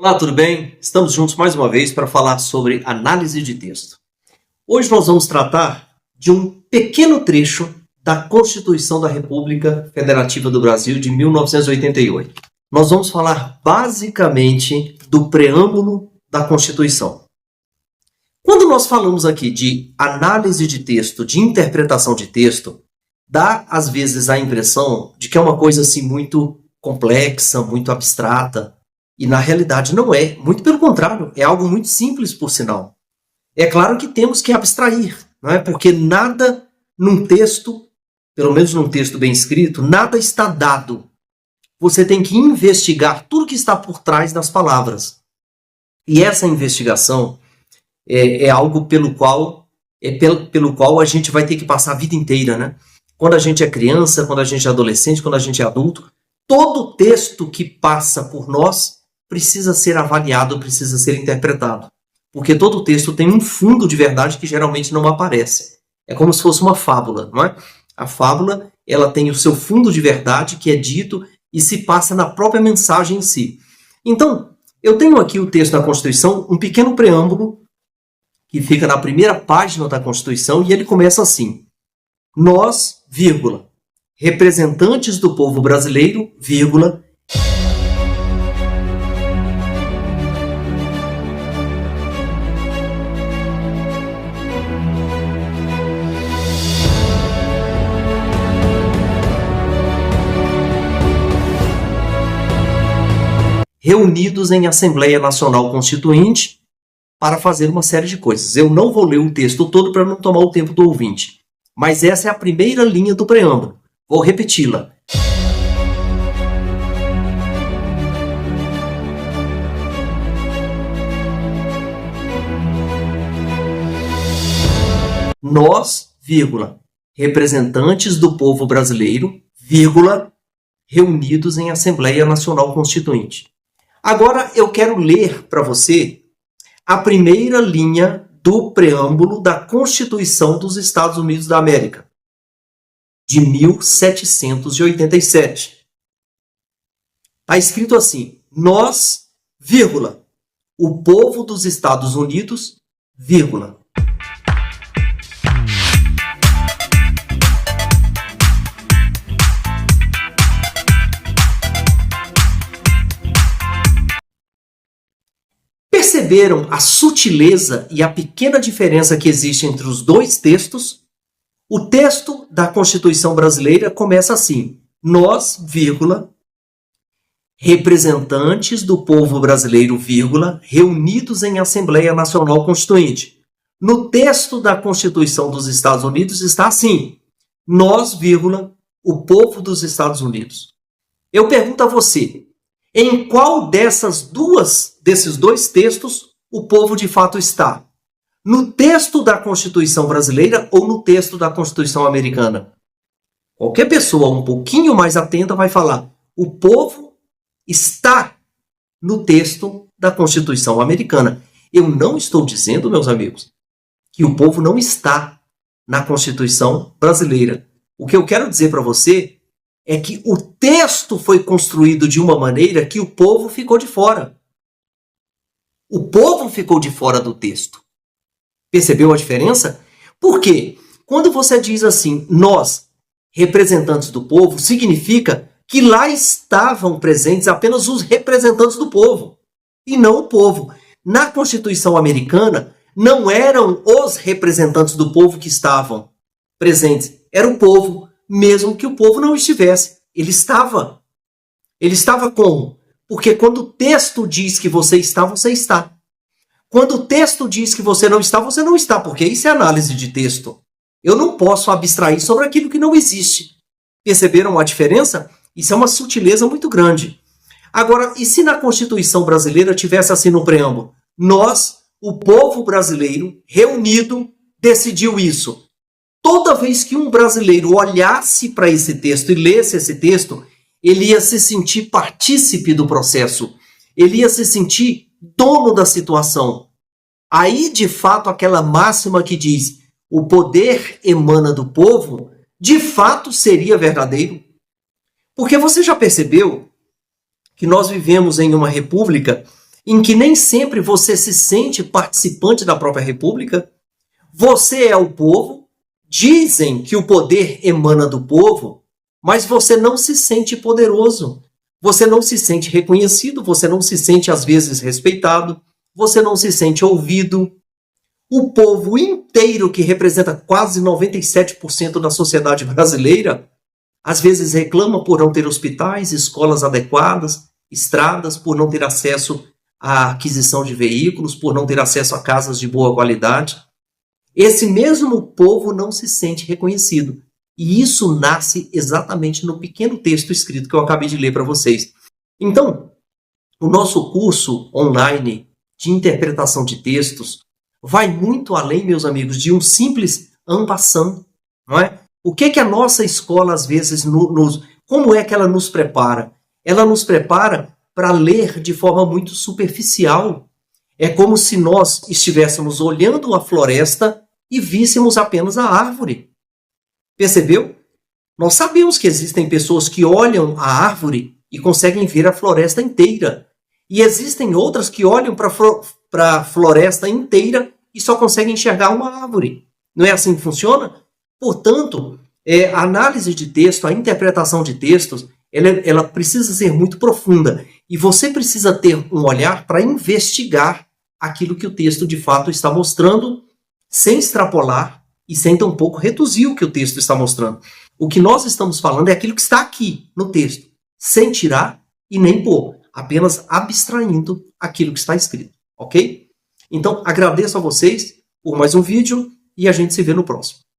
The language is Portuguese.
Olá, tudo bem? Estamos juntos mais uma vez para falar sobre análise de texto. Hoje nós vamos tratar de um pequeno trecho da Constituição da República Federativa do Brasil de 1988. Nós vamos falar basicamente do preâmbulo da Constituição. Quando nós falamos aqui de análise de texto, de interpretação de texto, dá às vezes a impressão de que é uma coisa assim muito complexa, muito abstrata. E na realidade não é, muito pelo contrário, é algo muito simples por sinal. É claro que temos que abstrair, não é? Porque nada num texto, pelo menos num texto bem escrito, nada está dado. Você tem que investigar tudo que está por trás das palavras. E essa investigação é algo pelo qual a gente vai ter que passar a vida inteira, né? Quando a gente é criança, quando a gente é adolescente, quando a gente é adulto, todo texto que passa por nós precisa ser avaliado, precisa ser interpretado. Porque todo texto tem um fundo de verdade que geralmente não aparece. É como se fosse uma fábula, não é? A fábula, ela tem o seu fundo de verdade que é dito e se passa na própria mensagem em si. Então, eu tenho aqui o texto da Constituição, um pequeno preâmbulo que fica na primeira página da Constituição e ele começa assim: nós, vírgula, representantes do povo brasileiro, vírgula, reunidos em Assembleia Nacional Constituinte para fazer uma série de coisas. Eu não vou ler o texto todo para não tomar o tempo do ouvinte, mas essa é a primeira linha do preâmbulo. Vou repeti-la. Nós, vírgula, representantes do povo brasileiro, vírgula, reunidos em Assembleia Nacional Constituinte. Agora eu quero ler para você a primeira linha do preâmbulo da Constituição dos Estados Unidos da América, de 1787. Está escrito assim: nós, vírgula, o povo dos Estados Unidos, vírgula. Perceberam a sutileza e a pequena diferença que existe entre os dois textos? O texto da Constituição brasileira começa assim: nós, vírgula, representantes do povo brasileiro, vírgula, reunidos em Assembleia Nacional Constituinte. No texto da Constituição dos Estados Unidos está assim: nós, vírgula, o povo dos Estados Unidos. Eu pergunto a você, em qual desses dois textos o povo de fato está? No texto da Constituição brasileira ou no texto da Constituição americana? Qualquer pessoa um pouquinho mais atenta vai falar: o povo está no texto da Constituição americana. Eu não estou dizendo, meus amigos, que o povo não está na Constituição brasileira. O que eu quero dizer para você é que o texto foi construído de uma maneira que o povo ficou de fora. O povo ficou de fora do texto. Percebeu a diferença? Por quê? Quando você diz assim, nós, representantes do povo, significa que lá estavam presentes apenas os representantes do povo, e não o povo. Na Constituição americana, não eram os representantes do povo que estavam presentes, era o povo. Mesmo que o povo não estivesse, ele estava. Ele estava como? Porque quando o texto diz que você está, você está. Quando o texto diz que você não está, porque isso é análise de texto. Eu não posso abstrair sobre aquilo que não existe. Perceberam a diferença? Isso é uma sutileza muito grande. Agora, e se na Constituição brasileira tivesse assim no preâmbulo? Nós, o povo brasileiro, reunido, decidiu isso. Toda vez que um brasileiro olhasse para esse texto e lesse esse texto, ele ia se sentir partícipe do processo. Ele ia se sentir dono da situação. Aí, de fato, aquela máxima que diz o poder emana do povo, de fato seria verdadeiro. Porque você já percebeu que nós vivemos em uma república em que nem sempre você se sente participante da própria república. Você é o povo, dizem que o poder emana do povo, mas você não se sente poderoso. Você não se sente reconhecido, você não se sente às vezes respeitado, você não se sente ouvido. O povo inteiro, que representa quase 97% da sociedade brasileira, às vezes reclama por não ter hospitais, escolas adequadas, estradas, por não ter acesso à aquisição de veículos, por não ter acesso a casas de boa qualidade. Esse mesmo povo não se sente reconhecido. E isso nasce exatamente no pequeno texto escrito que eu acabei de ler para vocês. Então, o nosso curso online de interpretação de textos vai muito além, meus amigos, de um simples en passant, não é? O que a nossa escola, às vezes, como é que ela nos prepara? Ela nos prepara para ler de forma muito superficial. É como se nós estivéssemos olhando a floresta e víssemos apenas a árvore. Percebeu? Nós sabemos que existem pessoas que olham a árvore e conseguem ver a floresta inteira. E existem outras que olham para a floresta inteira e só conseguem enxergar uma árvore. Não é assim que funciona? Portanto, a análise de texto, a interpretação de textos, ela precisa ser muito profunda. E você precisa ter um olhar para investigar aquilo que o texto de fato está mostrando, sem extrapolar e sem tampouco reduzir o que o texto está mostrando. O que nós estamos falando é aquilo que está aqui no texto, sem tirar e nem pôr, apenas abstraindo aquilo que está escrito, ok? Então, agradeço a vocês por mais um vídeo e a gente se vê no próximo.